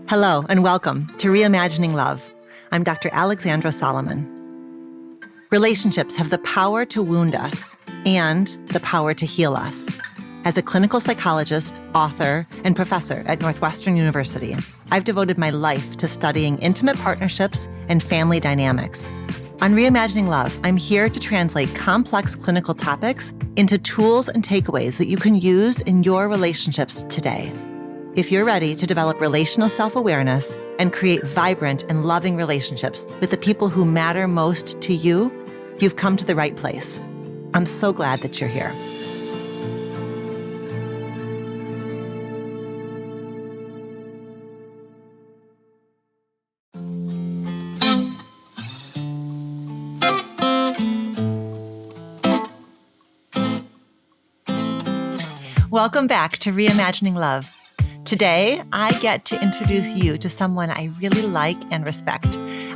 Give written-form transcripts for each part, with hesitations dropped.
Hello and welcome to Reimagining Love. I'm Dr. Alexandra Solomon. Relationships have the power to wound us and the power to heal us. As a clinical psychologist, author, and professor at Northwestern University, I've devoted my life to studying intimate partnerships and family dynamics. On Reimagining Love, I'm here to translate complex clinical topics into tools and takeaways that you can use in your relationships today. If you're ready to develop relational self-awareness and create vibrant and loving relationships with the people who matter most to you, you've come to the right place. I'm so glad that you're here. Welcome back to Reimagining Love. Today, I get to introduce you to someone I really like and respect.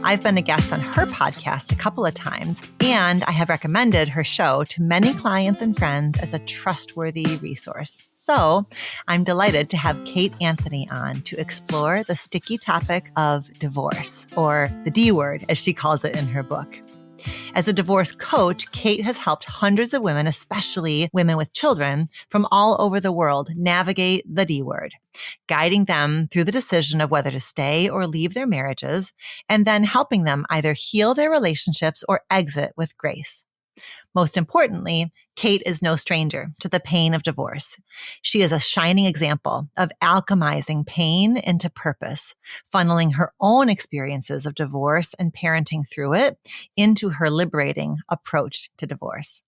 I've been a guest on her podcast a couple of times, and I have recommended her show to many clients and friends as a trustworthy resource. So I'm delighted to have Kate Anthony on to explore the sticky topic of divorce, or the D word, as she calls it in her book. As a divorce coach, Kate has helped hundreds of women, especially women with children, from all over the world navigate the D word, guiding them through the decision of whether to stay or leave their marriages, and then helping them either heal their relationships or exit with grace. Most importantly, Kate is no stranger to the pain of divorce. She is a shining example of alchemizing pain into purpose, funneling her own experiences of divorce and parenting through it into her liberating approach to divorce.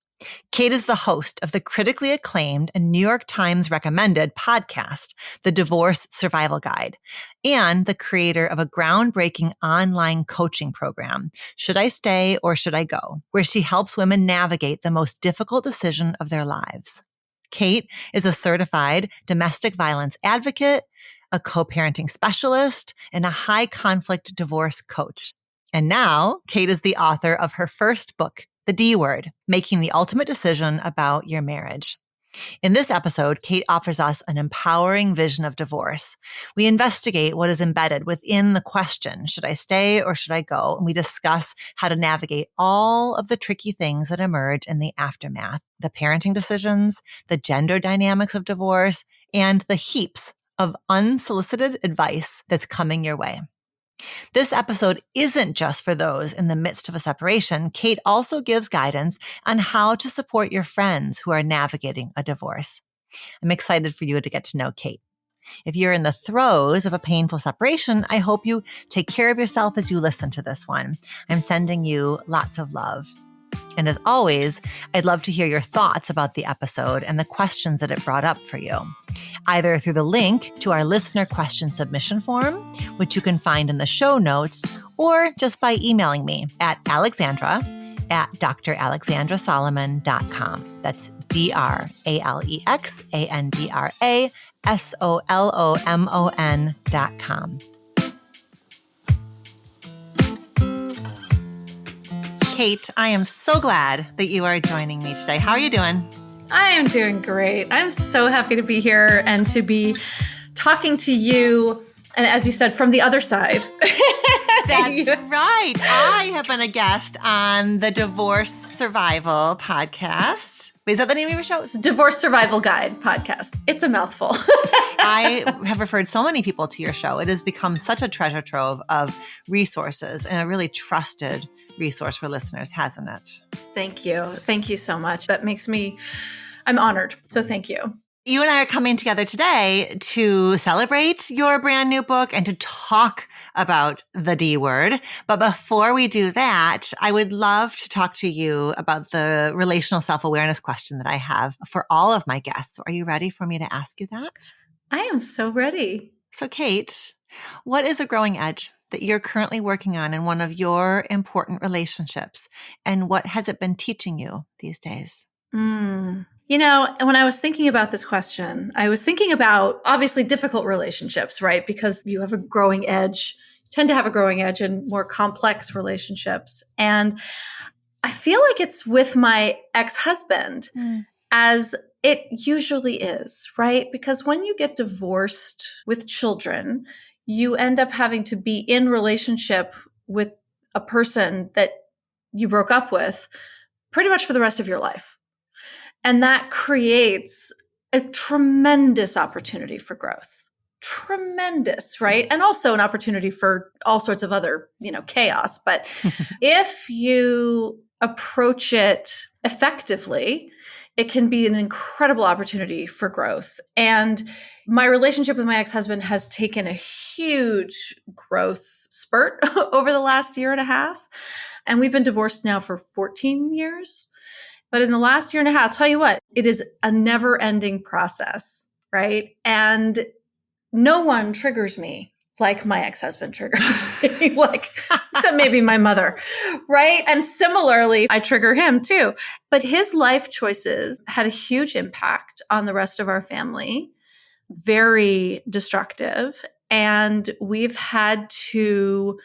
Kate is the host of the critically acclaimed and New York Times recommended podcast, The Divorce Survival Guide, and the creator of a groundbreaking online coaching program, Should I Stay or Should I Go?, where she helps women navigate the most difficult decision of their lives. Kate is a certified domestic violence advocate, a co-parenting specialist, and a high conflict divorce coach. And now Kate is the author of her first book, The D Word, Making the Ultimate Decision About Your Marriage. In this episode, Kate offers us an empowering vision of divorce. We investigate what is embedded within the question, should I stay or should I go? And we discuss how to navigate all of the tricky things that emerge in the aftermath, the parenting decisions, the gender dynamics of divorce, and the heaps of unsolicited advice that's coming your way. This episode isn't just for those in the midst of a separation. Kate also gives guidance on how to support your friends who are navigating a divorce. I'm excited for you to get to know Kate. If you're in the throes of a painful separation, I hope you take care of yourself as you listen to this one. I'm sending you lots of love. And as always, I'd love to hear your thoughts about the episode and the questions that it brought up for you, either through the link to our listener question submission form, which you can find in the show notes, or just by emailing me at alexandra@dralexandrasolomon.com. That's DrAlexandraSolomon.com. Kate, I am so glad that you are joining me today. How are you doing? I am doing great. I'm so happy to be here and to be talking to you. And as you said, from the other side. That's right. I have been a guest on the Divorce Survival podcast. Wait, is that the name of your show? Divorce Survival Guide podcast. It's a mouthful. I have referred so many people to your show. It has become such a treasure trove of resources and a really trusted resource for listeners, hasn't it? Thank you. Thank you so much. I'm honored. So thank you. You and I are coming together today to celebrate your brand new book and to talk about the D word. But before we do that, I would love to talk to you about the relational self-awareness question that I have for all of my guests. Are you ready for me to ask you that? I am so ready. So Kate, what is a growing edge that you're currently working on in one of your important relationships? And what has it been teaching you these days? You know, when I was thinking about this question, I was thinking about obviously difficult relationships, right? Because you have a growing edge, tend to have a growing edge in more complex relationships. And I feel like it's with my ex-husband, as it usually is, right? Because when you get divorced with children, you end up having to be in relationship with a person that you broke up with pretty much for the rest of your life. And that creates a tremendous opportunity for growth. Tremendous, right? And also an opportunity for all sorts of other, chaos. But if you approach it effectively, it can be an incredible opportunity for growth. And my relationship with my ex-husband has taken a huge growth spurt over the last year and a half. And we've been divorced now for 14 years. But in the last year and a half, I'll tell you what, it is a never-ending process, right? And no one triggers me like my ex-husband triggers me, except maybe my mother, right? And similarly, I trigger him too. But his life choices had a huge impact on the rest of our family, very destructive. And we've had to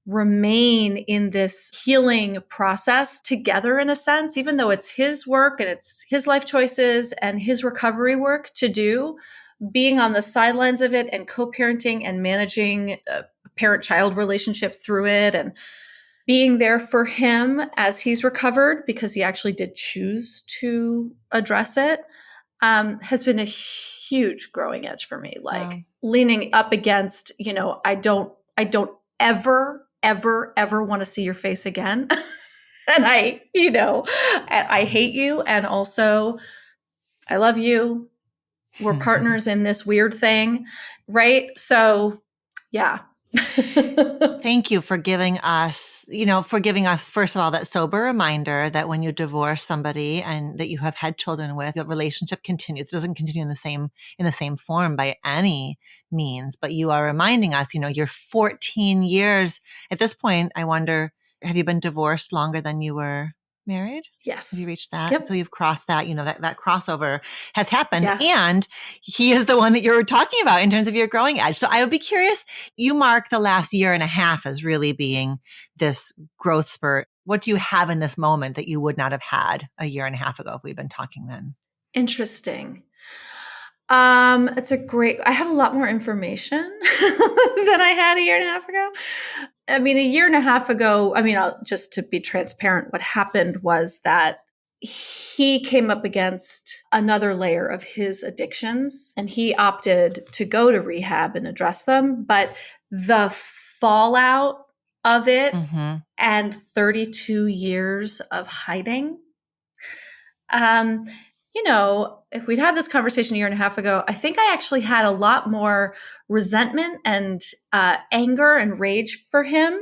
remain in this healing process together in a sense, even though it's his work and it's his life choices and his recovery work to do. Being on the sidelines of it and co-parenting and managing a parent-child relationship through it and being there for him as he's recovered, because he actually did choose to address it, has been a huge growing edge for me. Wow. Leaning up against, I don't ever want to see your face again. And I hate you. And also I love you. We're partners in this weird thing, right? So, yeah. Thank you for giving us, first of all, that sober reminder that when you divorce somebody and that you have had children with, the relationship continues. It doesn't continue in the same form by any means, but you are reminding us, you're 14 years at this point. I wonder, have you been divorced longer than you were married? Yes. Have you reached that? Yep. So you've crossed that, that crossover has happened. Yeah. And he is the one that you're talking about in terms of your growing edge. So I would be curious, you mark the last year and a half as really being this growth spurt. What do you have in this moment that you would not have had a year and a half ago if we'd been talking then? Interesting. I have a lot more information than I had a year and a half ago. I mean, a year and a half ago, just to be transparent, what happened was that he came up against another layer of his addictions and he opted to go to rehab and address them. But the fallout of it and 32 years of hiding, if we'd had this conversation a year and a half ago, I think I actually had a lot more resentment and anger and rage for him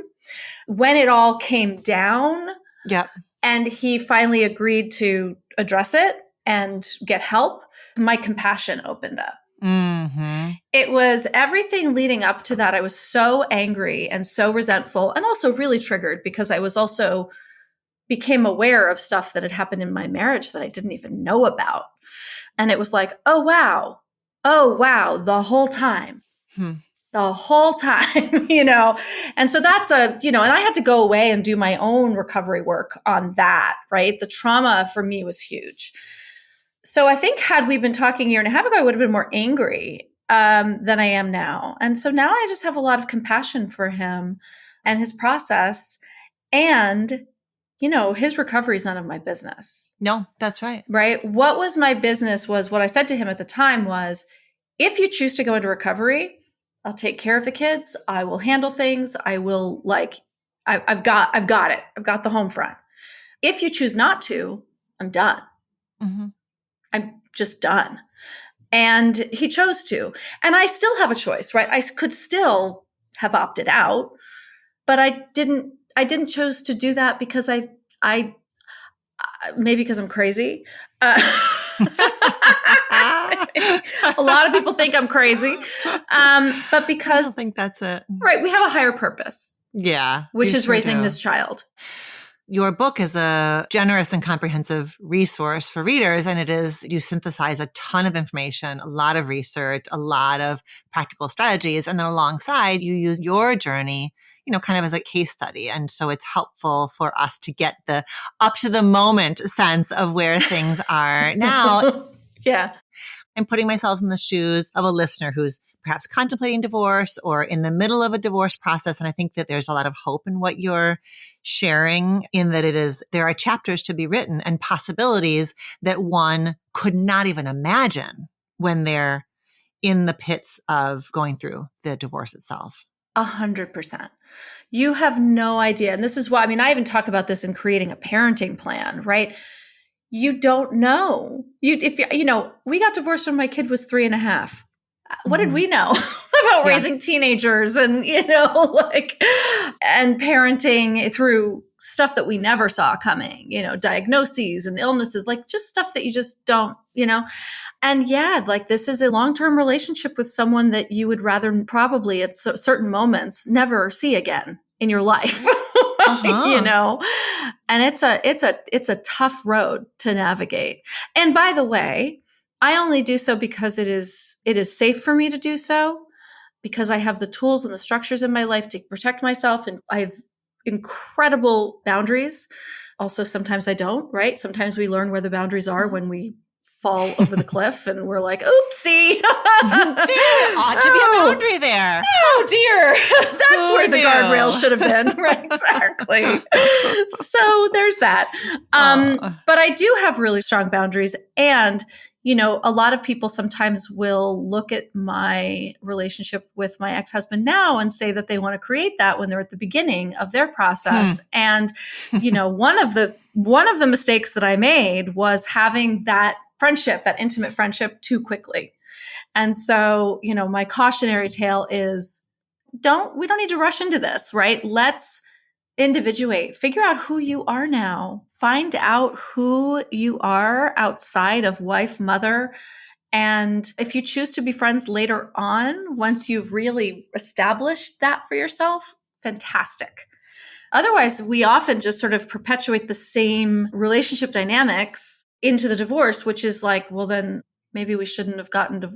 when it all came down. Yep. And he finally agreed to address it and get help. My compassion opened up. Mm-hmm. It was everything leading up to that. I was so angry and so resentful and also really triggered because I was also became aware of stuff that had happened in my marriage that I didn't even know about. And it was like, oh, wow, the whole time, the whole time, And so that's and I had to go away and do my own recovery work on that, right? The trauma for me was huge. So I think had we been talking a year and a half ago, I would have been more angry than I am now. And so now I just have a lot of compassion for him and his process. And his recovery is none of my business. No, that's right. Right? What was my business was what I said to him at the time was, if you choose to go into recovery, I'll take care of the kids. I will handle things. I will I've got it. I've got the home front. If you choose not to, I'm done. Mm-hmm. I'm just done. And he chose to. And I still have a choice, right? I could still have opted out, but I didn't choose to do that because I maybe because I'm crazy. A lot of people think I'm crazy. But because I don't think that's it. Right. We have a higher purpose. Yeah. Which is raising this child. Your book is a generous and comprehensive resource for readers, and you synthesize a ton of information, a lot of research, a lot of practical strategies, and then alongside you use your journey, kind of as a case study. And so it's helpful for us to get the up to the moment sense of where things are now. Yeah. I'm putting myself in the shoes of a listener who's perhaps contemplating divorce or in the middle of a divorce process. And I think that there's a lot of hope in what you're sharing, in that there are chapters to be written and possibilities that one could not even imagine when they're in the pits of going through the divorce itself. 100%. You have no idea. And this is why, I even talk about this in creating a parenting plan, right? You don't know. We got divorced when my kid was 3.5. What did we know about raising teenagers and, and parenting through stuff that we never saw coming, diagnoses and illnesses, like just stuff that you just don't, And this is a long-term relationship with someone that you would rather probably at certain moments never see again in your life. And it's a tough road to navigate. And by the way, I only do so because it is safe for me to do so, because I have the tools and the structures in my life to protect myself, and I have incredible boundaries. Also, sometimes I don't, right? Sometimes we learn where the boundaries are when we fall over the cliff and we're like, oopsie. There ought to be a boundary there. Oh dear. That's where the guardrail should have been. Right, exactly. So there's that. But I do have really strong boundaries. And, a lot of people sometimes will look at my relationship with my ex-husband now and say that they want to create that when they're at the beginning of their process. And, one of the mistakes that I made was having that friendship, that intimate friendship, too quickly. And so, my cautionary tale is we don't need to rush into this, right? Let's individuate, figure out who you are now, find out who you are outside of wife, mother. And if you choose to be friends later on, once you've really established that for yourself, fantastic. Otherwise, we often just sort of perpetuate the same relationship dynamics into the divorce, which is like, well, then maybe we shouldn't have gotten to,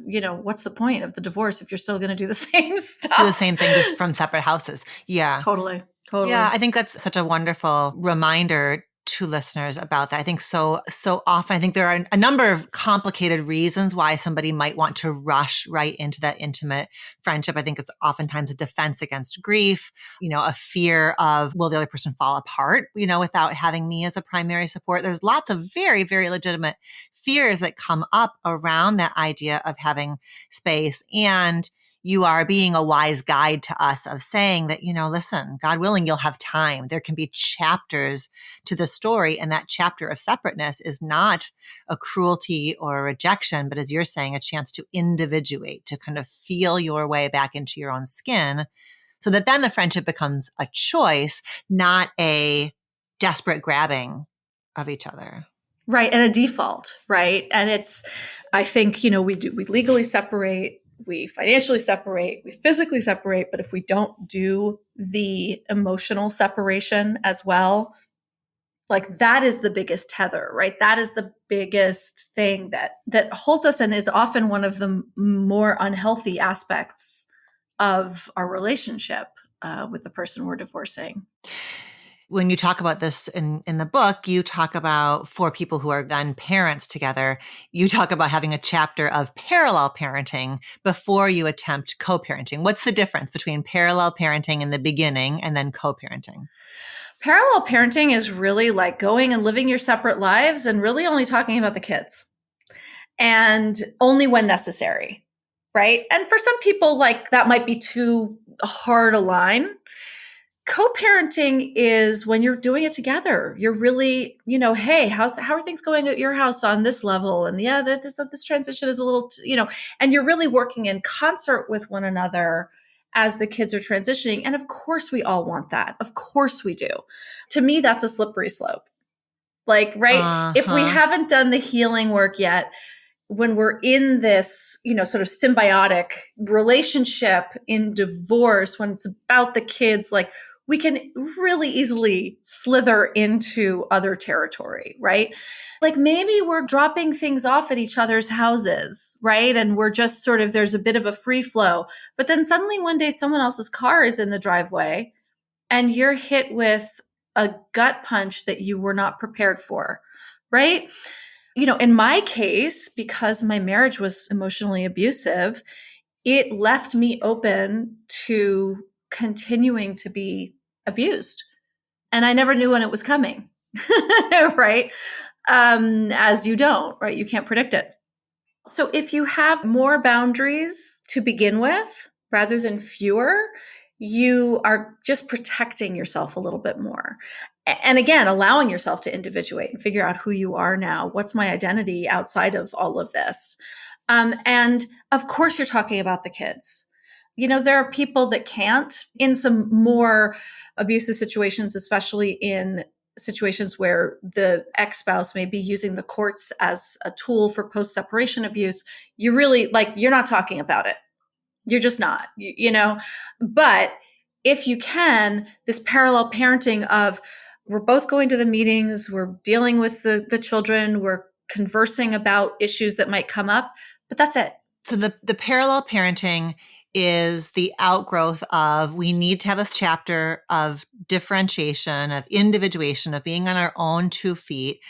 what's the point of the divorce if you're still going to do the same stuff? Do the same thing just from separate houses. Yeah. Totally. Yeah, I think that's such a wonderful reminder to listeners about that. I think so often, I think there are a number of complicated reasons why somebody might want to rush right into that intimate friendship. I think it's oftentimes a defense against grief, a fear of, will the other person fall apart, without having me as a primary support. There's lots of very, very legitimate fears that come up around that idea of having space. And you are being a wise guide to us of saying that, listen, God willing, you'll have time. There can be chapters to the story. And that chapter of separateness is not a cruelty or a rejection, but as you're saying, a chance to individuate, to kind of feel your way back into your own skin, so that then the friendship becomes a choice, not a desperate grabbing of each other. Right. And a default, right? And I think, we legally separate, we financially separate, we physically separate, but if we don't do the emotional separation as well, like that is the biggest tether, right? That is the biggest thing that holds us and is often one of the more unhealthy aspects of our relationship with the person we're divorcing. When you talk about this in the book, you talk about, for people who are then parents together, you talk about having a chapter of parallel parenting before you attempt co-parenting. What's the difference between parallel parenting in the beginning and then co-parenting? Parallel parenting is really like going and living your separate lives and really only talking about the kids, and only when necessary, right? And for some people, like that might be too hard a line. Co-parenting is when you're doing it together. You're really, hey, how are things going at your house on this level? And this transition is a little, and you're really working in concert with one another as the kids are transitioning. And of course, we all want that. Of course we do. To me, that's a slippery slope. Like, right? If we haven't done the healing work yet, when we're in this, sort of symbiotic relationship in divorce, when it's about the kids, like, we can really easily slither into other territory, right? Like maybe we're dropping things off at each other's houses, right? And we're just sort of, there's a bit of a free flow. But then suddenly one day someone else's car is in the driveway and you're hit with a gut punch that you were not prepared for, right? In my case, because my marriage was emotionally abusive, it left me open to continuing to be abused. And I never knew when it was coming, right? As you don't, right? You can't predict it. So if you have more boundaries to begin with, rather than fewer, you are just protecting yourself a little bit more. And again, allowing yourself to individuate and figure out who you are now. What's my identity outside of all of this? And of course, you're talking about the kids. There are people that can't in some more abusive situations, especially in situations where the ex-spouse may be using the courts as a tool for post-separation abuse. You're not talking about it. You're just not, but if you can, this parallel parenting of we're both going to the meetings, we're dealing with the children, we're conversing about issues that might come up, but that's it. So the parallel parenting is the outgrowth of we need to have this chapter of differentiation, of individuation, of being on our own 2 feet.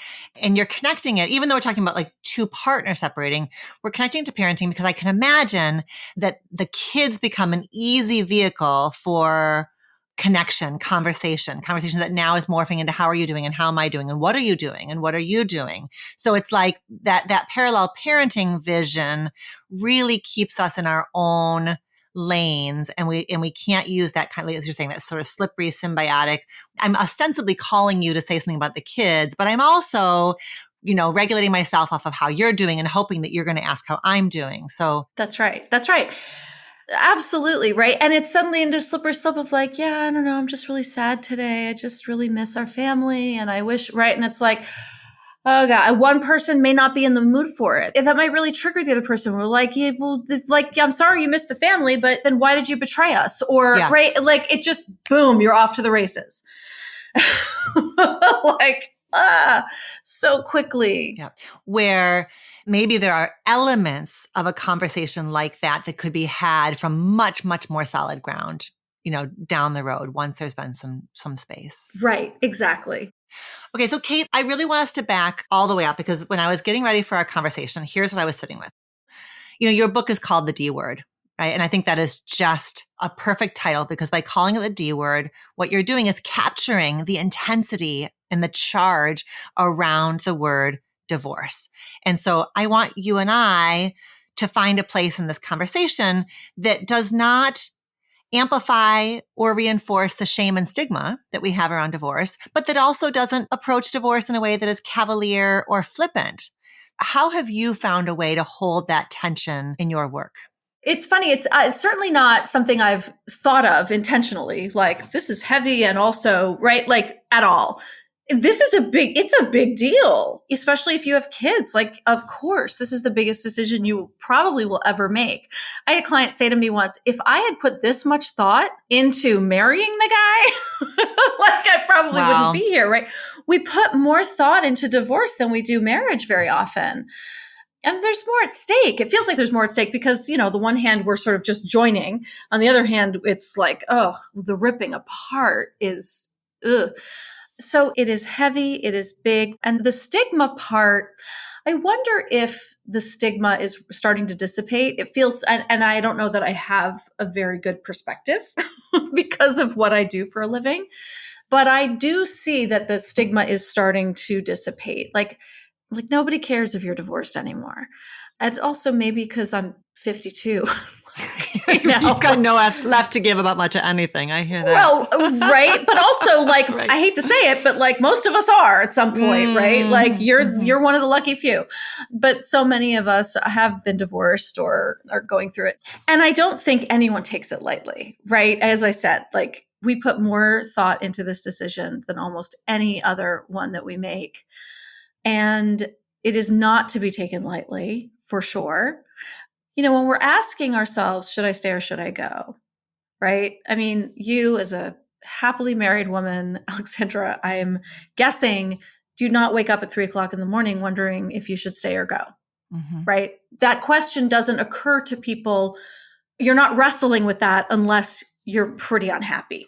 And you're connecting it, even though we're talking about like 2 partners separating, we're connecting to parenting because I can imagine that the kids become an easy vehicle for conversation that now is morphing into how are you doing and how am I doing and what are you doing and what are you doing? So it's like that parallel parenting vision really keeps us in our own lanes, and we can't use that kind of, as you're saying, that sort of slippery symbiotic. I'm ostensibly calling you to say something about the kids, but I'm also, regulating myself off of how you're doing and hoping that you're going to ask how I'm doing. So that's right. Absolutely. Right. And it's suddenly into a slippery slope of like, yeah, I don't know. I'm just really sad today. I just really miss our family. And I wish, right. And it's like, oh God, one person may not be in the mood for it. And that might really trigger the other person. We're like, yeah, well, I'm sorry you missed the family, but then why did you betray us? Or, right. Like it just, boom, you're off to the races. So quickly. Yeah. Where maybe there are elements of a conversation like that could be had from much, much more solid ground, down the road once there's been some space. Right. Exactly. Okay. So Kate, I really want us to back all the way up because when I was getting ready for our conversation, here's what I was sitting with. Your book is called The D Word, right? And I think that is just a perfect title because by calling it the D Word, what you're doing is capturing the intensity and the charge around the word divorce. And so I want you and I to find a place in this conversation that does not amplify or reinforce the shame and stigma that we have around divorce, but that also doesn't approach divorce in a way that is cavalier or flippant. How have you found a way to hold that tension in your work? It's funny. It's certainly not something I've thought of intentionally. Like this is heavy and also, right? Like at all. It's a big deal, especially if you have kids. Like, of course, this is the biggest decision you probably will ever make. I had a client say to me once, if I had put this much thought into marrying the guy, like I probably wouldn't be here, right? We put more thought into divorce than we do marriage very often. And there's more at stake. It feels like there's more at stake because, the one hand we're sort of just joining. On the other hand, it's like, the ripping apart is, ugh. So it is heavy, it is big. And the stigma part, I wonder if the stigma is starting to dissipate. It feels, and I don't know that I have a very good perspective because of what I do for a living, but I do see that the stigma is starting to dissipate. Like nobody cares if you're divorced anymore. And also maybe because I'm 52. You've got no F's left to give about much of anything. I hear that. Well, right. But also right. I hate to say it, but like most of us are at some point, right? Like you're one of the lucky few, but so many of us have been divorced or are going through it. And I don't think anyone takes it lightly, right? As I said, like we put more thought into this decision than almost any other one that we make. And it is not to be taken lightly for sure. When we're asking ourselves, should I stay or should I go? Right? I mean, you as a happily married woman, Alexandra, I'm guessing, do not wake up at 3:00 in the morning wondering if you should stay or go. Mm-hmm. Right? That question doesn't occur to people. You're not wrestling with that unless you're pretty unhappy.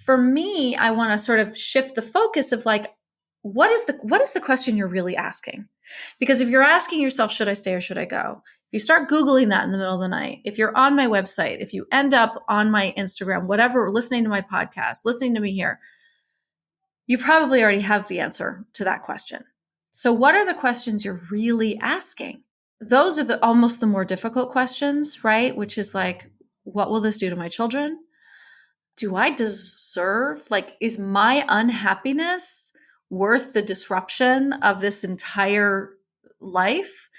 For me, I want to sort of shift the focus of like, what is the question you're really asking? Because if you're asking yourself, should I stay or should I go? If you start Googling that in the middle of the night, if you're on my website, if you end up on my Instagram, whatever, listening to my podcast, listening to me here, you probably already have the answer to that question. So what are the questions you're really asking? Those are almost the more difficult questions, right? Which is like, what will this do to my children? Do I deserve, is my unhappiness worth the disruption of this entire life?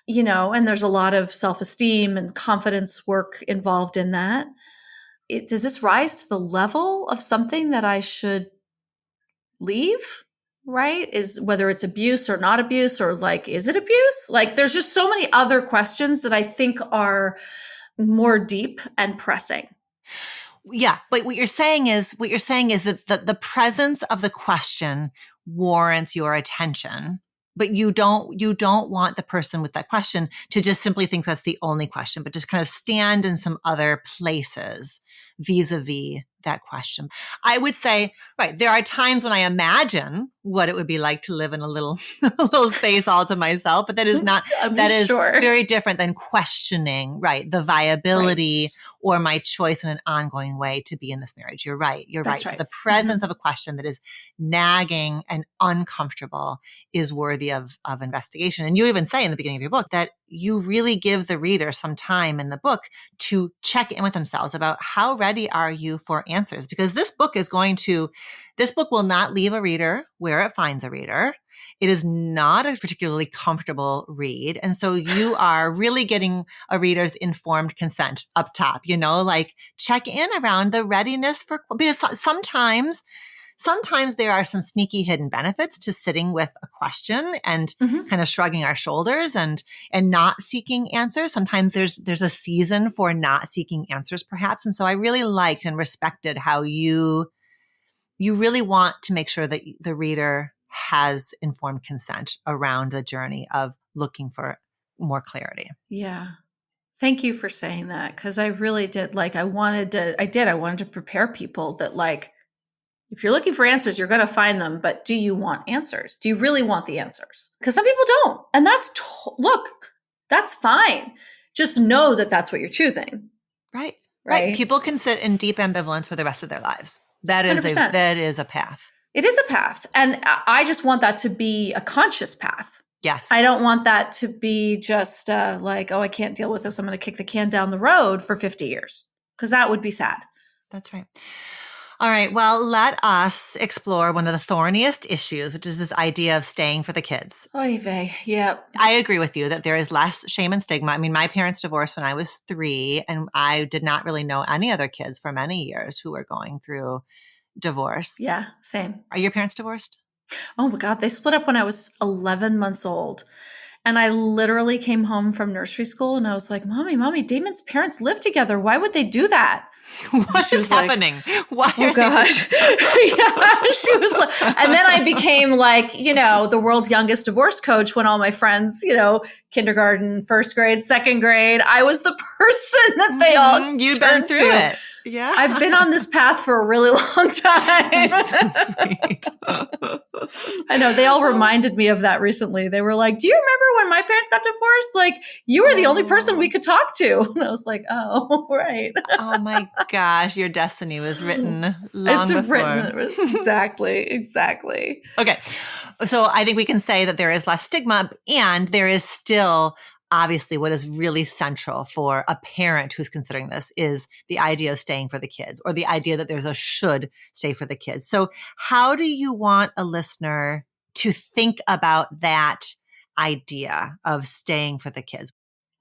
And there's a lot of self-esteem and confidence work involved in that. Does this rise to the level of something that I should leave? Right? Is whether it's abuse or not abuse, or is it abuse? There's just so many other questions that I think are more deep and pressing. Yeah. But what you're saying is that the presence of the question warrants your attention, but you don't want the person with that question to just simply think that's the only question, but just kind of stand in some other places vis-a-vis that question. I would say, right, there are times when I imagine what it would be like to live in a little space all to myself, but that is not, that is very different than questioning, right, the viability or my choice in an ongoing way to be in this marriage. You're right. So the presence of a question that is nagging and uncomfortable is worthy of investigation. And you even say in the beginning of your book that you really give the reader some time in the book to check in with themselves about how ready are you for answers? Because this book will not leave a reader where it finds a reader. It is not a particularly comfortable read. And so you are really getting a reader's informed consent up top, check in around the readiness because sometimes there are some sneaky hidden benefits to sitting with a question and kind of shrugging our shoulders and not seeking answers. Sometimes there's a season for not seeking answers, perhaps. And so I really liked and respected how you really want to make sure that the reader has informed consent around the journey of looking for more clarity. Yeah. Thank you for saying that. Cause I really did I wanted to prepare people that if you're looking for answers, you're going to find them, but do you want answers? Do you really want the answers? Because some people don't. And that's fine. Just know that that's what you're choosing. Right. People can sit in deep ambivalence for the rest of their lives. That is 100%. That is a path. It is a path. And I just want that to be a conscious path. Yes. I don't want that to be just I can't deal with this. I'm going to kick the can down the road for 50 years because that would be sad. That's right. All right. Well, let us explore one of the thorniest issues, which is this idea of staying for the kids. Oy vey. Yep. I agree with you that there is less shame and stigma. I mean, my parents divorced when I was 3, and I did not really know any other kids for many years who were going through divorce. Yeah, same. Are your parents divorced? Oh my God. They split up when I was 11 months old. And I literally came home from nursery school and I was like, Mommy, Damon's parents live together. Why would they do that? What is happening? Why? Oh God. Yeah. She was like, and then I became the world's youngest divorce coach when all my friends, kindergarten, first grade, second grade, I was the person that they all you'd been through it. Yeah. I've been on this path for a really long time. That's so sweet. I know. They all reminded me of that recently. They were like, do you remember when my parents got divorced? You were the only person we could talk to. And I was like, oh, right. Oh my gosh. Your destiny was written long before. Exactly. Okay. So I think we can say that there is less stigma and there is still obviously what is really central for a parent who's considering this is the idea of staying for the kids or the idea that there's a should stay for the kids. So how do you want a listener to think about that idea of staying for the kids?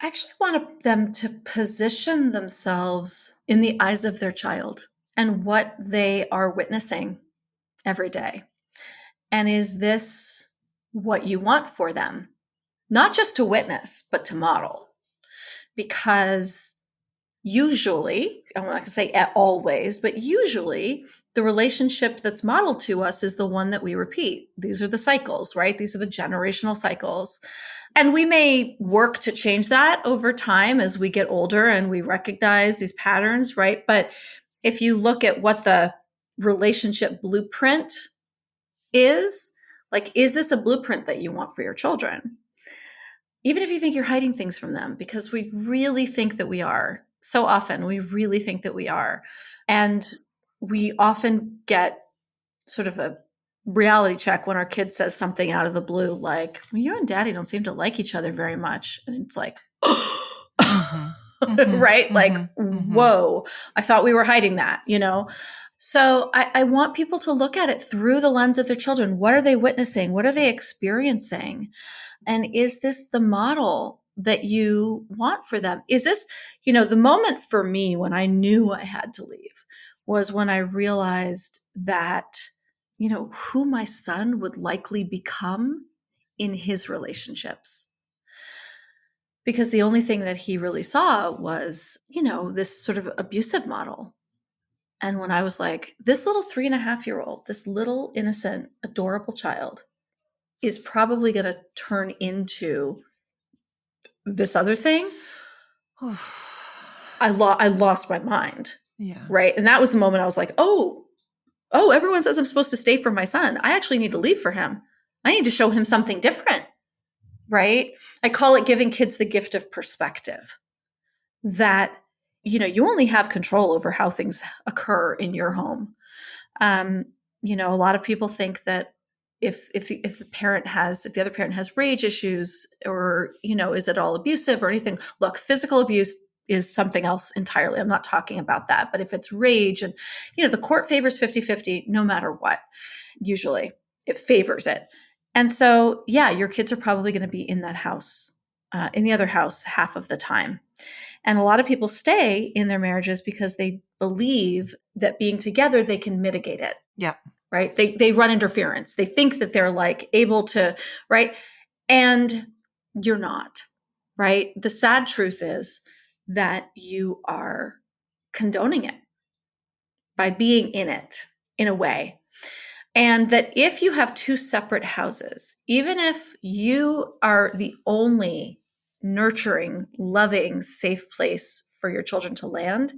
I actually want them to position themselves in the eyes of their child and what they are witnessing every day. And is this what you want for them? Not just to witness, but to model. Because usually, I'm not going to say always, but usually the relationship that's modeled to us is the one that we repeat. These are the cycles, right? These are the generational cycles. And we may work to change that over time as we get older and we recognize these patterns, right? But if you look at what the relationship blueprint is, Like, is this a blueprint that you want for your children? Even if you think you're hiding things from them, because we really think that we are. So often, we really think that we are. And we often get sort of a reality check when our kid says something out of the blue, like, well, you and daddy don't seem to like each other very much. And it's like, right? Like, whoa, I thought we were hiding that, So I want people to look at it through the lens of their children. What are they witnessing? What are they experiencing? And is this the model that you want for them? Is this, the moment for me when I knew I had to leave was when I realized that, who my son would likely become in his relationships. Because the only thing that he really saw was, this sort of abusive model. And when I was like, this little 3.5-year-old, this little innocent, adorable child is probably going to turn into this other thing, I lost my mind. Yeah. Right. And that was the moment I was like, oh, everyone says I'm supposed to stay for my son. I actually need to leave for him. I need to show him something different. Right. I call it giving kids the gift of perspective, that, you only have control over how things occur in your home. A lot of people think that if the other parent has rage issues, or, is it all abusive or anything? Look, physical abuse is something else entirely. I'm not talking about that. But if it's rage, and, the court favors 50-50 no matter what, usually it favors it. And so, yeah, your kids are probably going to be in that house, in the other house half of the time. And a lot of people stay in their marriages because they believe that being together, they can mitigate it. Yeah. Right. They run interference. They think that they're like able to, right. And you're not, right. The sad truth is that you are condoning it by being in it in a way. And that if you have two separate houses, even if you are the only nurturing, loving, safe place for your children to land,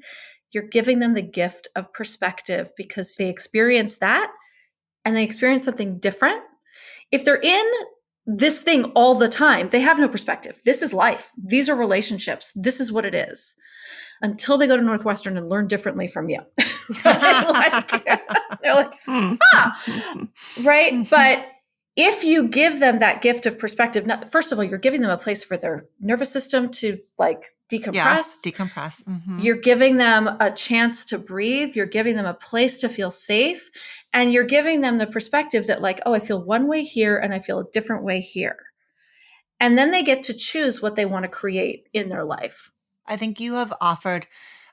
you're giving them the gift of perspective, because they experience that and they experience something different. If they're in this thing all the time, they have no perspective. This is life. These are relationships. This is what it is. Until they go to Northwestern and learn differently from you. They're like, right? But if you give them that gift of perspective, first of all, you're giving them a place for their nervous system to decompress. Yes, decompress. Mm-hmm. You're giving them a chance to breathe. You're giving them a place to feel safe. And you're giving them the perspective that I feel one way here and I feel a different way here. And then they get to choose what they want to create in their life. I think you have offered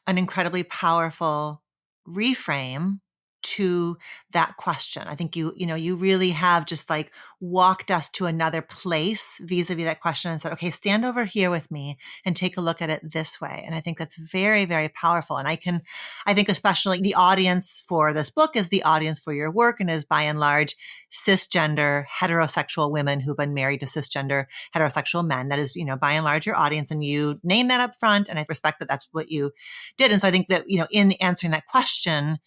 an incredibly powerful reframe to that question. I think you really have just walked us to another place vis-a-vis that question and said, okay, stand over here with me and take a look at it this way. And I think that's very, very powerful. And I think especially the audience for this book is the audience for your work, and is by and large cisgender heterosexual women who've been married to cisgender heterosexual men. That is, by and large your audience, and you name that up front. And I respect that that's what you did. And so I think that, in answering that question,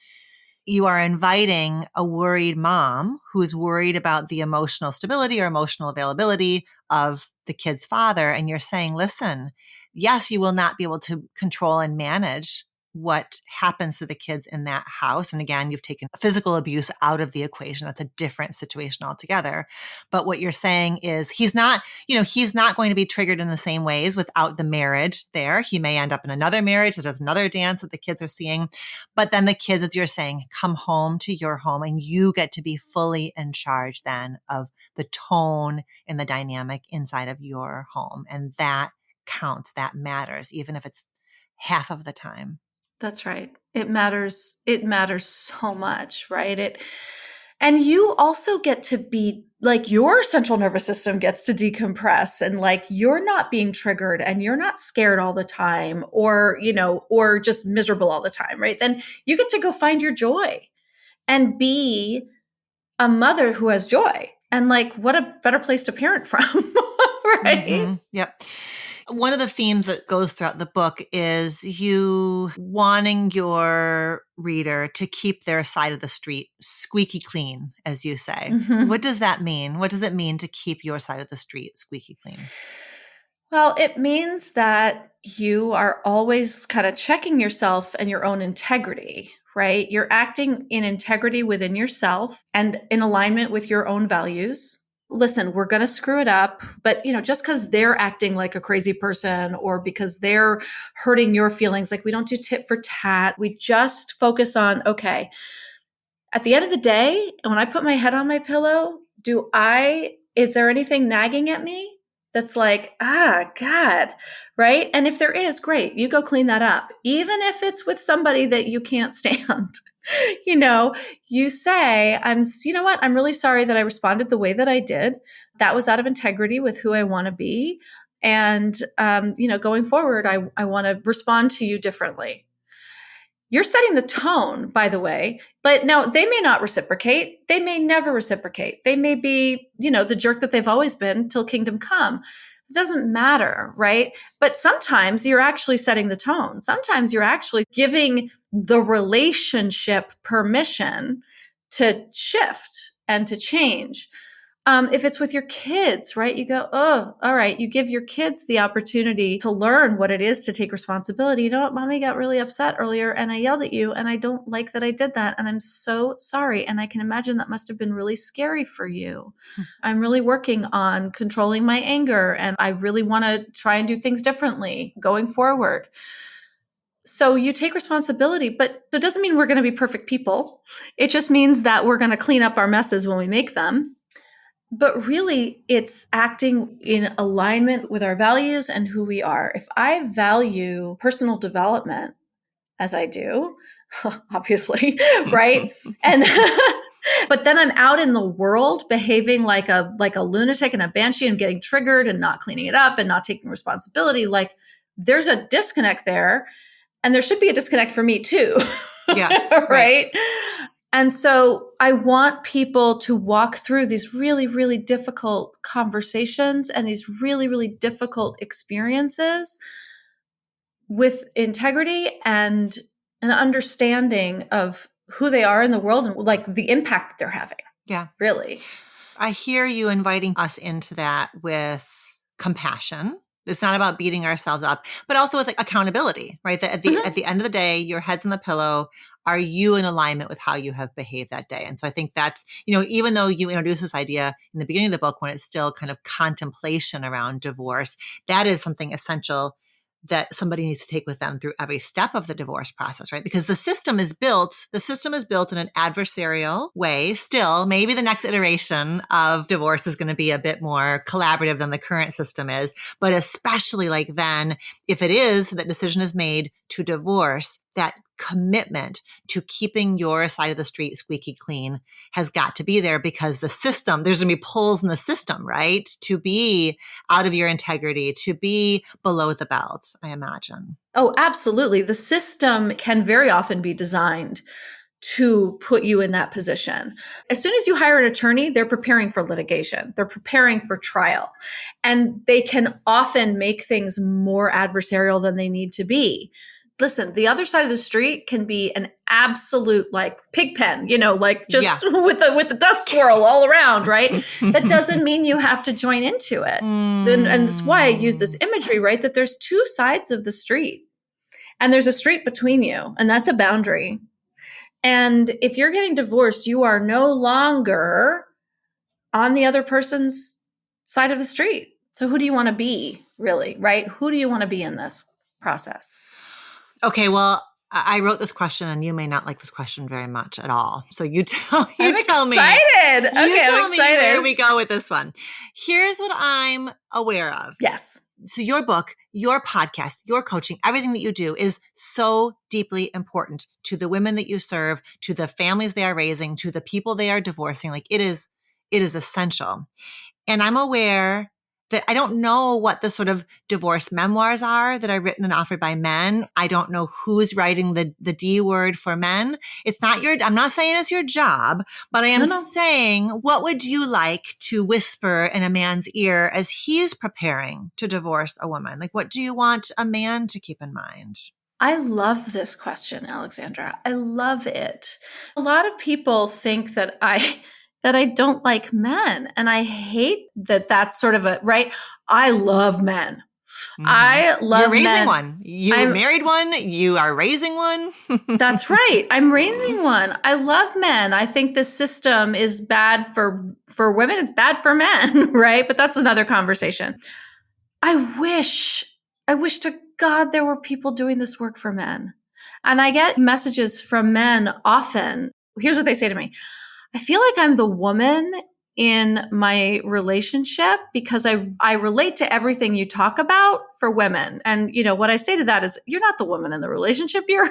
you are inviting a worried mom who is worried about the emotional stability or emotional availability of the kid's father. And you're saying, listen, yes, you will not be able to control and manage what happens to the kids in that house. And again, you've taken physical abuse out of the equation. That's a different situation altogether. But what you're saying is he's not going to be triggered in the same ways without the marriage there. He may end up in another marriage that does another dance that the kids are seeing. But then the kids, as you're saying, come home to your home, and you get to be fully in charge then of the tone and the dynamic inside of your home. And that counts. That matters, even if it's half of the time. That's right. It matters. It matters so much, right? And you also get to be your central nervous system gets to decompress, and you're not being triggered and you're not scared all the time, or just miserable all the time, right? Then you get to go find your joy and be a mother who has joy. And what a better place to parent from, right? Mm-hmm. Yep. One of the themes that goes throughout the book is you wanting your reader to keep their side of the street squeaky clean, as you say. Mm-hmm. What does that mean? What does it mean to keep your side of the street squeaky clean? Well, it means that you are always kind of checking yourself and your own integrity, right? You're acting in integrity within yourself and in alignment with your own values. Listen, we're going to screw it up, but just because they're acting like a crazy person or because they're hurting your feelings, like we don't do tit for tat. We just focus on, okay, at the end of the day, when I put my head on my pillow, is there anything nagging at me that's like, God, right? And if there is, great, you go clean that up. Even if it's with somebody that you can't stand, you say, you know what? I'm really sorry that I responded the way that I did. That was out of integrity with who I want to be. And, going forward, I want to respond to you differently. You're setting the tone, by the way. But now they may not reciprocate. They may never reciprocate. They may be, the jerk that they've always been till kingdom come. It doesn't matter, right? But sometimes you're actually setting the tone. Sometimes you're actually giving the relationship permission to shift and to change. If it's with your kids, right? You go, oh, all right. You give your kids the opportunity to learn what it is to take responsibility. You know what? Mommy got really upset earlier and I yelled at you and I don't like that I did that. And I'm so sorry. And I can imagine that must have been really scary for you. I'm really working on controlling my anger and I really want to try and do things differently going forward. So you take responsibility, but it doesn't mean we're going to be perfect people. It just means that we're going to clean up our messes when we make them. But really, it's acting in alignment with our values and who we are. If I value personal development, as I do, obviously, right? And but then I'm out in the world behaving like a lunatic and a banshee and getting triggered and not cleaning it up and not taking responsibility. Like there's a disconnect there. And there should be a disconnect for me too. Yeah. Right? And so I want people to walk through these really, really difficult conversations and these really, really difficult experiences with integrity and an understanding of who they are in the world and like the impact that they're having. Yeah. Really. I hear you inviting us into that with compassion. It's not about beating ourselves up, but also with like accountability, right? That at the end of the day, your head's in the pillow. Are you in alignment with how you have behaved that day? And so I think that's, even though you introduce this idea in the beginning of the book, when it's still kind of contemplation around divorce, that is something essential that somebody needs to take with them through every step of the divorce process, right? Because the system is built in an adversarial way. Still, maybe the next iteration of divorce is going to be a bit more collaborative than the current system is. But especially like then, if it is that decision is made to divorce, that commitment to keeping your side of the street squeaky clean has got to be there, because the system, there's going to be pulls in the system, right? To be out of your integrity, to be below the belt, I imagine. Oh, absolutely. The system can very often be designed to put you in that position. As soon as you hire an attorney, they're preparing for litigation. They're preparing for trial. And they can often make things more adversarial than they need to be. Listen, the other side of the street can be an absolute like pig pen, with the dust swirl all around, right? That doesn't mean you have to join into it. And that's why I use this imagery, right? That there's two sides of the street and there's a street between you, and that's a boundary. And if you're getting divorced, you are no longer on the other person's side of the street. So who do you want to be, really, right? Who do you want to be in this process? Okay, well, I wrote this question, and you may not like this question very much at all. So you tell me. I'm excited. Okay, I'm excited. Where we go with this one. Here's what I'm aware of. Yes. So your book, your podcast, your coaching, everything that you do is so deeply important to the women that you serve, to the families they are raising, to the people they are divorcing. Like it is essential. And I'm aware I don't know what the sort of divorce memoirs are that are written and offered by men. I don't know who's writing the D word for men. It's not I'm not saying it's your job, but I am saying, what would you like to whisper in a man's ear as he's preparing to divorce a woman? Like, what do you want a man to keep in mind? I love this question, Alexandra. I love it. A lot of people think that I don't like men, and I hate that that's sort of right. I love men. Mm-hmm. I love You're raising men. one. You married one. You are raising one. That's right. I'm raising one. I love men. I think this system is bad for women. It's bad for men, right? But that's another conversation. I wish to God there were people doing this work for men. And I get messages from men often. Here's what they say to me. I feel like I'm the woman in my relationship because I relate to everything you talk about for women. And what I say to that is, you're not the woman in the relationship. You're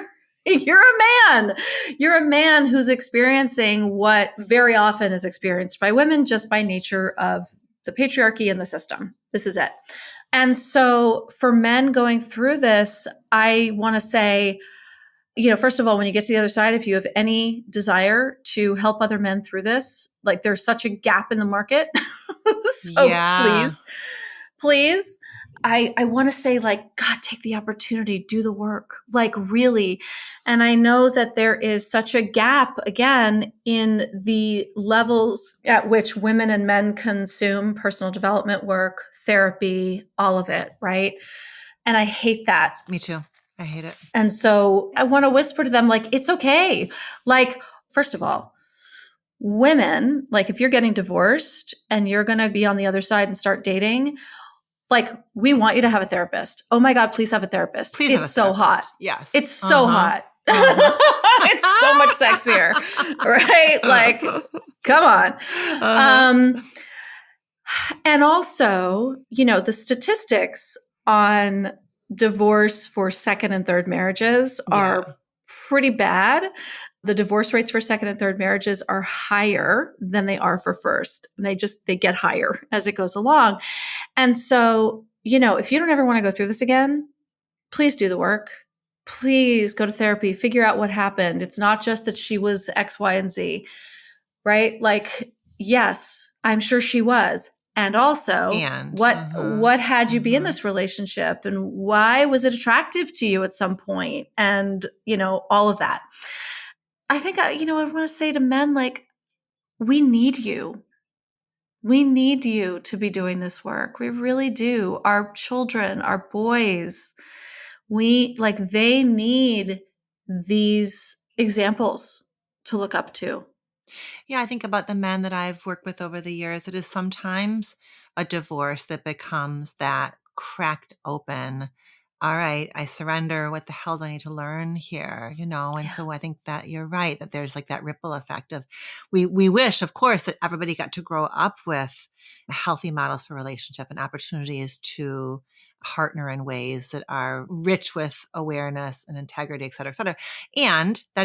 a man. You're a man who's experiencing what very often is experienced by women just by nature of the patriarchy and the system. This is it. And so for men going through this, I want to say, first of all, when you get to the other side, if you have any desire to help other men through this, like there's such a gap in the market. So please, I want to say, like, God, take the opportunity, do the work, like really. And I know that there is such a gap, again, in the levels at which women and men consume personal development work, therapy, all of it, right? And I hate that. Me too. I hate it. And so I want to whisper to them, like, it's okay. Like, first of all, women, like if you're getting divorced and you're going to be on the other side and start dating, like, we want you to have a therapist. Oh my God, please have a therapist. It's so hot. Yes. It's so hot. It's so much sexier, right? Like, come on. And also, the statistics on divorce for second and third marriages are pretty bad. The divorce rates for second and third marriages are higher than they are for first. And they get higher as it goes along. And so, if you don't ever want to go through this again, please do the work. Please go to therapy, figure out what happened. It's not just that she was X, Y, and Z, right? Like, yes, I'm sure she was. And also, what had you be in this relationship, and why was it attractive to you at some point? And, all of that. I think, I want to say to men, like, we need you. We need you to be doing this work. We really do. Our children, our boys, they need these examples to look up to. Yeah, I think about the men that I've worked with over the years. It is sometimes a divorce that becomes that cracked open. All right, I surrender. What the hell do I need to learn here? And so I think that you're right, that there's like that ripple effect of we wish, of course, that everybody got to grow up with healthy models for relationship and opportunities to partner in ways that are rich with awareness and integrity, et cetera, et cetera. And that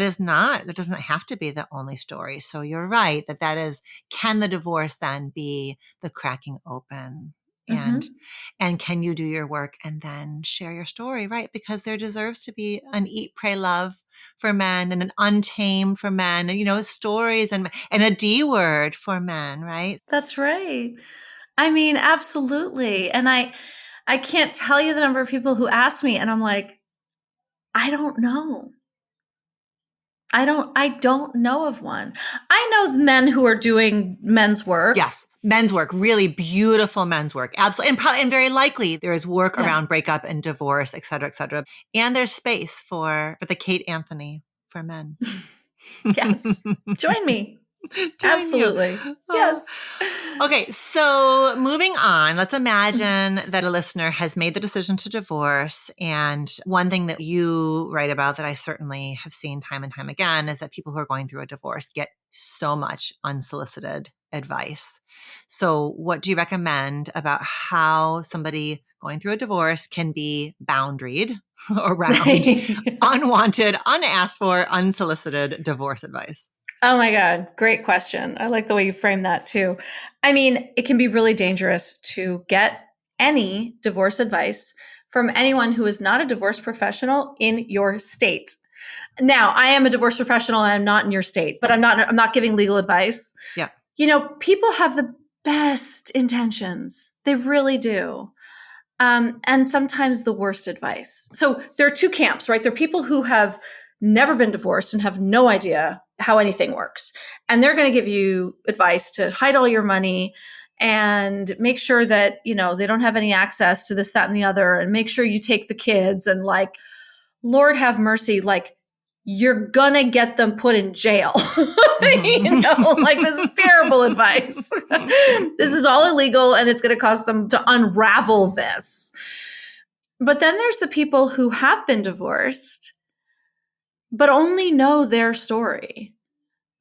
doesn't have to be the only story. So you're right that is, can the divorce then be the cracking open? And can you do your work and then share your story, right? Because there deserves to be an eat, pray, love for men and an untamed for men, and, stories and a D word for men, right? That's right. I mean, absolutely. And I can't tell you the number of people who ask me, and I'm like, I don't know. I don't know of one. I know men who are doing men's work. Yes. Men's work, really beautiful men's work. Absolutely. And very likely there is work around breakup and divorce, et cetera, et cetera. And there's space for the Kate Anthony for men. Yes. Join me. Absolutely. Yes. Okay. So moving on, let's imagine that a listener has made the decision to divorce. And one thing that you write about that I certainly have seen time and time again is that people who are going through a divorce get so much unsolicited advice. So what do you recommend about how somebody going through a divorce can be boundaried around unwanted, unasked for, unsolicited divorce advice? Oh my God. Great question. I like the way you frame that too. I mean, it can be really dangerous to get any divorce advice from anyone who is not a divorce professional in your state. Now, I am a divorce professional and I'm not in your state, but I'm not giving legal advice. Yeah. People have the best intentions. They really do. And sometimes the worst advice. So there are two camps, right? There are people who have never been divorced and have no idea how anything works. And they're going to give you advice to hide all your money and make sure that, they don't have any access to this, that, and the other, and make sure you take the kids and like, Lord have mercy, like you're gonna get them put in jail. Like this is terrible advice. This is all illegal and it's gonna cause them to unravel this. But then there's the people who have been divorced, but only know their story,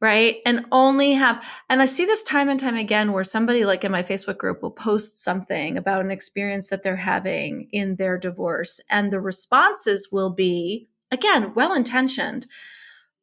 right? And I see this time and time again where somebody like in my Facebook group will post something about an experience that they're having in their divorce. And the responses will be, again, well-intentioned,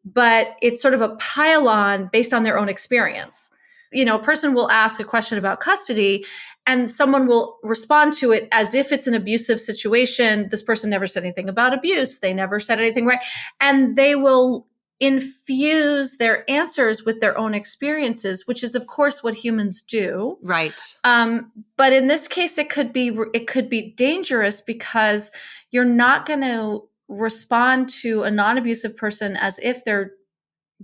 but it's sort of a pile on based on their own experience. A person will ask a question about custody and someone will respond to it as if it's an abusive situation. This person never said anything about abuse. They never said anything right. And they will infuse their answers with their own experiences, which is of course what humans do. Right. But in this case, it could be dangerous because you're not going to respond to a non-abusive person as if they're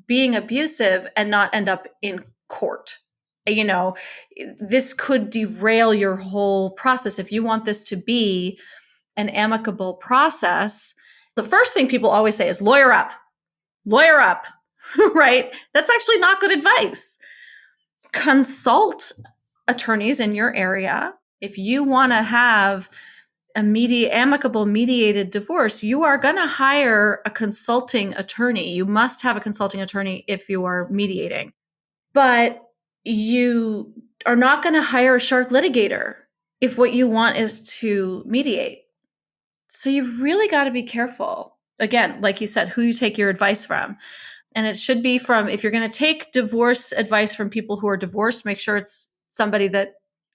being abusive and not end up in court. This could derail your whole process. If you want this to be an amicable process, the first thing people always say is lawyer up, right? That's actually not good advice. Consult attorneys in your area. If you want to have amicable mediated divorce, you are going to hire a consulting attorney. You must have a consulting attorney if you are mediating. But you are not going to hire a shark litigator if what you want is to mediate. So you've really got to be careful. Again, like you said, who you take your advice from. And it should be from, if you're going to take divorce advice from people who are divorced, make sure it's somebody that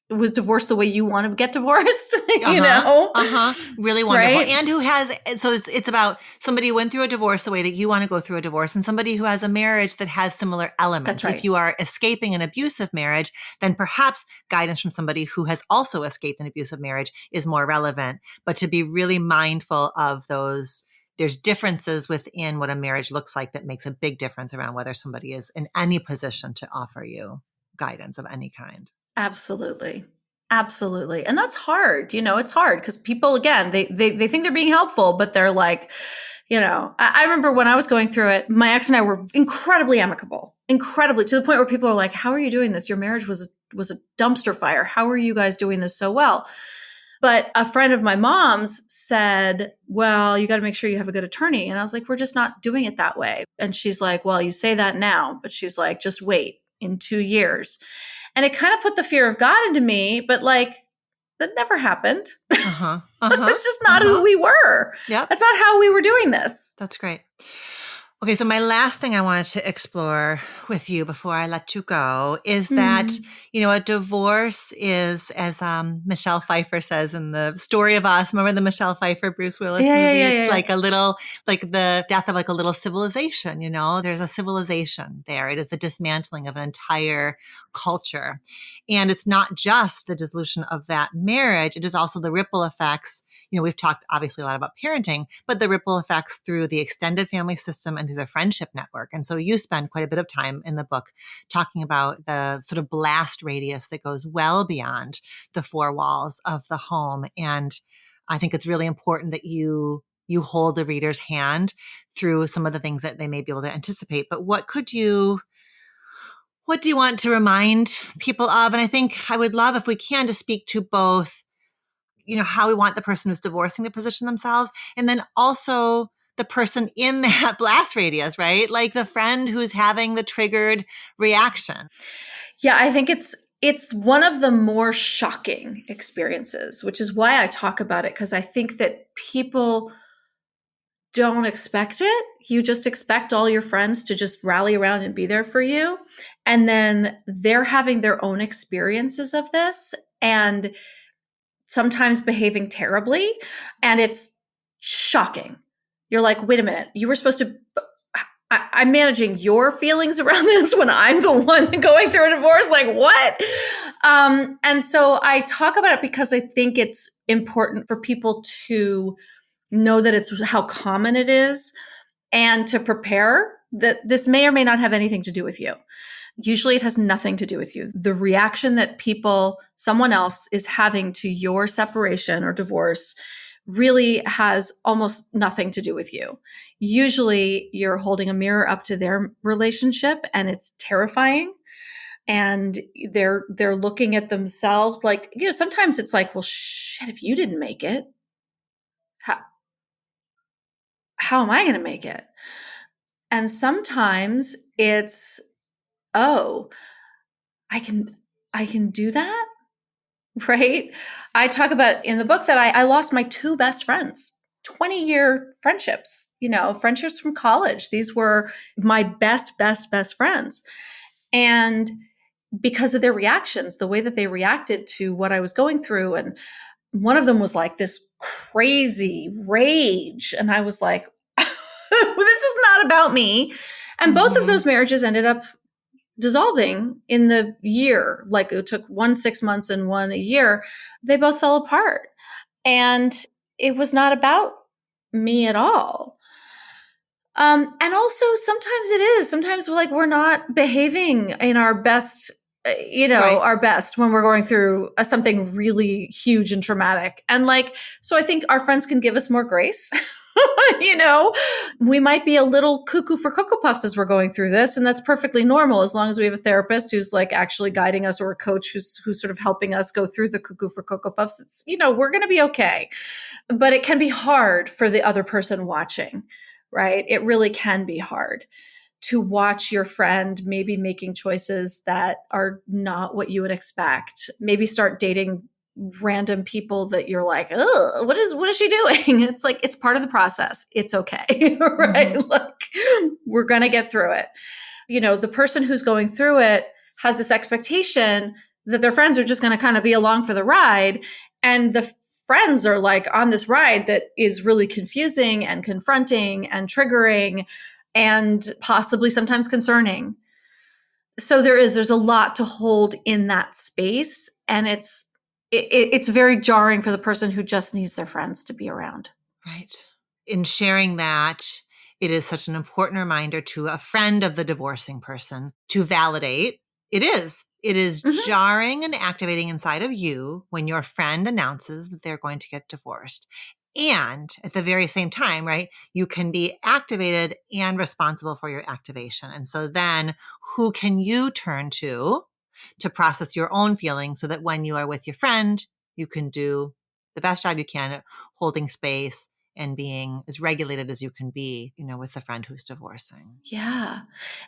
was divorced the way you want to get divorced, Really wonderful. Right? And who has, so it's about somebody who went through a divorce the way that you want to go through a divorce, and somebody who has a marriage that has similar elements. That's right. If you are escaping an abusive marriage, then perhaps guidance from somebody who has also escaped an abusive marriage is more relevant. But to be really mindful of those, there's differences within what a marriage looks like that makes a big difference around whether somebody is in any position to offer you guidance of any kind. Absolutely. Absolutely. And that's hard. It's hard because people, again, they think they're being helpful, but they're like, I remember when I was going through it, my ex and I were incredibly amicable, incredibly, to the point where people are like, how are you doing this? Your marriage was a dumpster fire. How are you guys doing this so well? But a friend of my mom's said, well, you got to make sure you have a good attorney. And I was like, we're just not doing it that way. And she's like, well, you say that now, but she's like, just wait in 2 years. And it kind of put the fear of God into me, but like that never happened. That's just not who we were. Yep. That's not how we were doing this. That's great. Okay, so my last thing I wanted to explore with you before I let you go is that, a divorce is, as Michelle Pfeiffer says in the Story of Us, remember the Michelle Pfeiffer, Bruce Willis movie? It's like a little, like the death of like a little civilization, there's a civilization there. It is the dismantling of an entire culture. And it's not just the dissolution of that marriage, it is also the ripple effects. We've talked obviously a lot about parenting, but the ripple effects through the extended family system and through the friendship network. And so you spend quite a bit of time in the book talking about the sort of blast radius that goes well beyond the four walls of the home. And I think it's really important that you hold the reader's hand through some of the things that they may be able to anticipate. But what do you want to remind people of? And I think I would love, if we can, to speak to both how we want the person who's divorcing to position themselves, and then also the person in that blast radius, right? Like the friend who's having the triggered reaction. Yeah, I think it's one of the more shocking experiences, which is why I talk about it, because I think that people don't expect it. You just expect all your friends to just rally around and be there for you. And then they're having their own experiences of this and sometimes behaving terribly. And it's shocking. You're like, wait a minute, you were supposed to. I'm managing your feelings around this when I'm the one going through a divorce. Like, what? And so I talk about it because I think it's important for people to know that it's how common it is and to prepare that this may or may not have anything to do with you. Usually it has nothing to do with you. The reaction that someone else is having to your separation or divorce really has almost nothing to do with you. Usually you're holding a mirror up to their relationship and it's terrifying. And they're looking at themselves like, sometimes it's like, well, shit, if you didn't make it, how am I going to make it? And sometimes it's, oh, I can do that. Right. I talk about in the book that I lost my two best friends, 20-year friendships, friendships from college. These were my best friends. And because of their reactions, the way that they reacted to what I was going through. And one of them was like this crazy rage. And I was like, this is not about me. And both of those marriages ended up dissolving in the year. Like it took one 6 months and one a year. They both fell apart. And it was not about me at all. And also sometimes it is. Sometimes we're not behaving in our best, right. Our best when we're going through something really huge and traumatic. And so I think our friends can give us more grace. We might be a little cuckoo for Cocoa Puffs as we're going through this. And that's perfectly normal as long as we have a therapist who's actually guiding us or a coach who's sort of helping us go through the cuckoo for Cocoa Puffs. It's, we're going to be okay. But it can be hard for the other person watching, right? It really can be hard to watch your friend maybe making choices that are not what you would expect. Maybe start dating random people that you're like, oh, what is she doing? It's like, it's part of the process. It's okay. Right? We're going to get through it. The person who's going through it has this expectation that their friends are just going to kind of be along for the ride. And the friends are on this ride that is really confusing and confronting and triggering and possibly sometimes concerning. So there's a lot to hold in that space. And it's very jarring for the person who just needs their friends to be around. Right. In sharing that, it is such an important reminder to a friend of the divorcing person to validate. It is jarring and activating inside of you when your friend announces that they're going to get divorced. And at the very same time, right, you can be activated and responsible for your activation. And so then who can you turn to process your own feelings so that when you are with your friend, you can do the best job you can at holding space and being as regulated as you can be, with the friend who's divorcing. Yeah.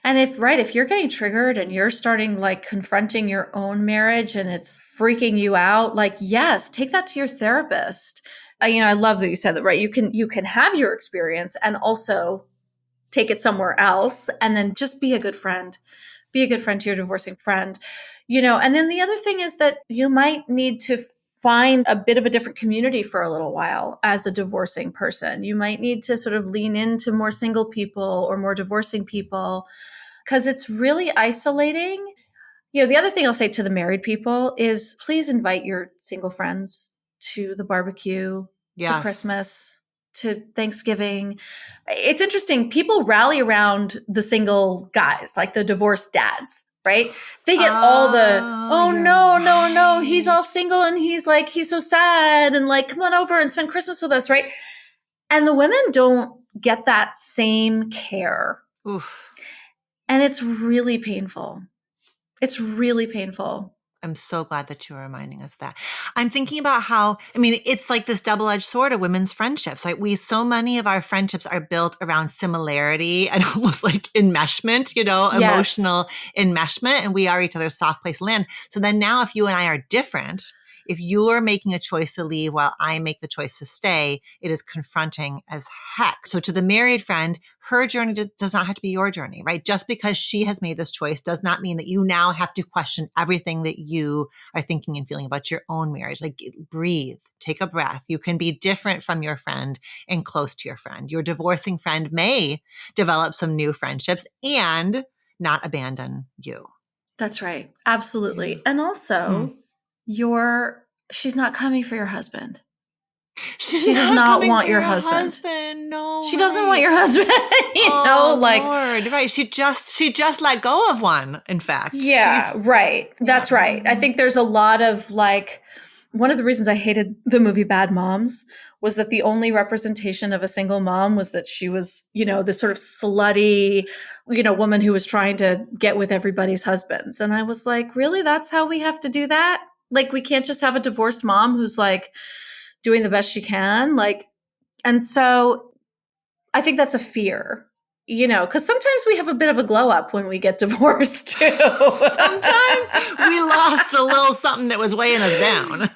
And if you're getting triggered and you're starting confronting your own marriage and it's freaking you out, yes, take that to your therapist. I love that you said that, right? You can have your experience and also take it somewhere else and then just be a good friend. Be a good friend to your divorcing friend, and then the other thing is that you might need to find a bit of a different community for a little while as a divorcing person. You might need to sort of lean into more single people or more divorcing people because it's really isolating. The other thing I'll say to the married people is please invite your single friends to the barbecue, to Christmas, to Thanksgiving. It's interesting. People rally around the single guys, like the divorced dads, right? They get all the, no, he's all single and he's so sad and come on over and spend Christmas with us, right? And the women don't get that same care. Oof. And it's really painful. It's really painful. I'm so glad that you were reminding us of that. I'm thinking about how, it's like this double-edged sword of women's friendships. So many of our friendships are built around similarity and almost enmeshment, emotional enmeshment, and we are each other's soft place to land. So then now if you and I are different, if you're making a choice to leave while I make the choice to stay, it is confronting as heck. So to the married friend, her journey does not have to be your journey, right? Just because she has made this choice does not mean that you now have to question everything that you are thinking and feeling about your own marriage. Like, breathe, take a breath. You can be different from your friend and close to your friend. Your divorcing friend may develop some new friendships and not abandon you. That's right. Absolutely. And also, she's not coming for your husband. She does not want your husband. No, she doesn't want your husband. Lord, right? She just let go of one. In fact, right. That's right. I think there's a lot of one of the reasons I hated the movie Bad Moms was that the only representation of a single mom was that she was, this sort of slutty, woman who was trying to get with everybody's husbands. And I was like, really? That's how we have to do that? We can't just have a divorced mom who's doing the best she can. And so I think that's a fear, because sometimes we have a bit of a glow up when we get divorced too. Sometimes we lost a little something that was weighing us down. Sometimes,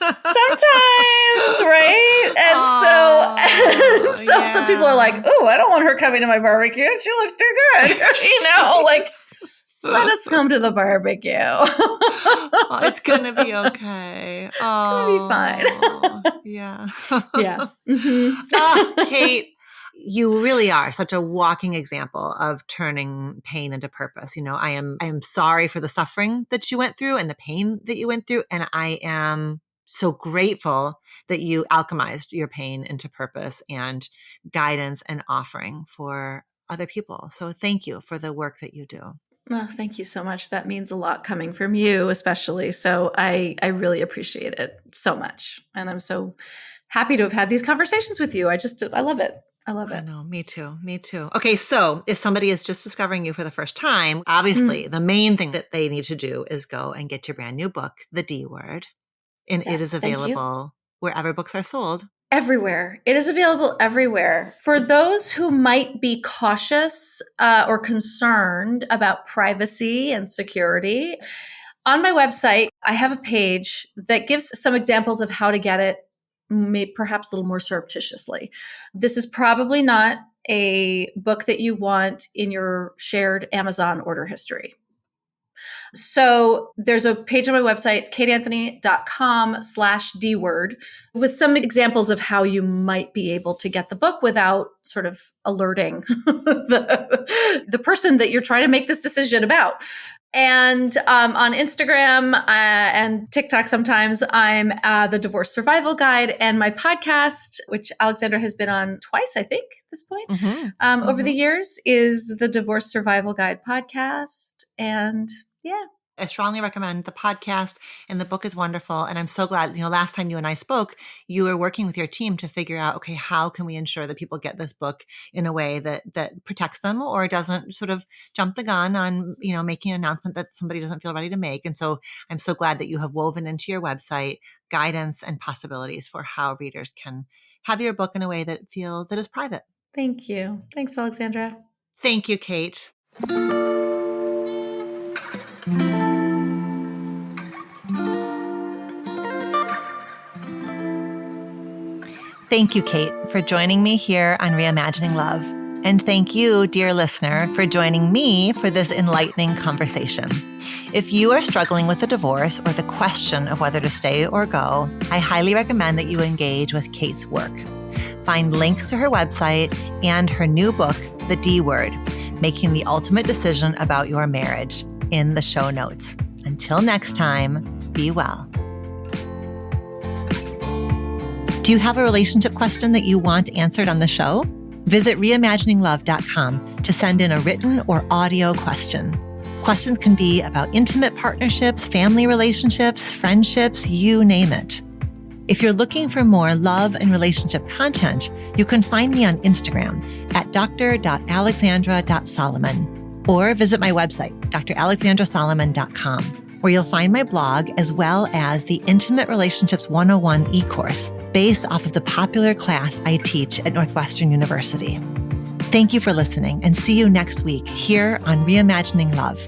right? And so some people are like, "Oh, I don't want her coming to my barbecue. She looks too good." Let us come to the barbecue. It's going to be okay. It's going to be fine. Yeah. Yeah. Mm-hmm. Kate, you really are such a walking example of turning pain into purpose. I am sorry for the suffering that you went through and the pain that you went through. And I am so grateful that you alchemized your pain into purpose and guidance and offering for other people. So thank you for the work that you do. Oh, thank you so much. That means a lot coming from you, especially. So I really appreciate it so much. And I'm so happy to have had these conversations with you. I love it. I love it. I know. Me too. Okay. So if somebody is just discovering you for the first time, obviously the main thing that they need to do is go and get your brand new book, The D Word. And it is available wherever books are sold. Everywhere. It is available everywhere. For those who might be cautious or concerned about privacy and security, on my website, I have a page that gives some examples of how to get it, maybe perhaps a little more surreptitiously. This is probably not a book that you want in your shared Amazon order history. So there's a page on my website, kateanthony.com/dword, with some examples of how you might be able to get the book without sort of alerting the person that you're trying to make this decision about. And on Instagram and TikTok sometimes, I'm the Divorce Survival Guide, and my podcast, which Alexandra has been on twice, I think, at this point, over the years, is the Divorce Survival Guide podcast. And yeah. I strongly recommend the podcast, and the book is wonderful. And I'm so glad, last time you and I spoke, you were working with your team to figure out, okay, how can we ensure that people get this book in a way that protects them or doesn't sort of jump the gun on, making an announcement that somebody doesn't feel ready to make. And so I'm so glad that you have woven into your website guidance and possibilities for how readers can have your book in a way that is private. Thank you. Thanks, Alexandra. Thank you, Kate. Thank you, Kate, for joining me here on Reimagining Love. And thank you, dear listener, for joining me for this enlightening conversation. If you are struggling with a divorce or the question of whether to stay or go, I highly recommend that you engage with Kate's work. Find links to her website and her new book, The D Word, Making the Ultimate Decision About Your Marriage, in the show notes. Until next time, be well. Do you have a relationship question that you want answered on the show? Visit reimagininglove.com to send in a written or audio question. Questions can be about intimate partnerships, family relationships, friendships, you name it. If you're looking for more love and relationship content, you can find me on Instagram at dr.alexandra.solomon or visit my website, dralexandrasolomon.com, where you'll find my blog as well as the Intimate Relationships 101 e-course based off of the popular class I teach at Northwestern University. Thank you for listening, and see you next week here on Reimagining Love.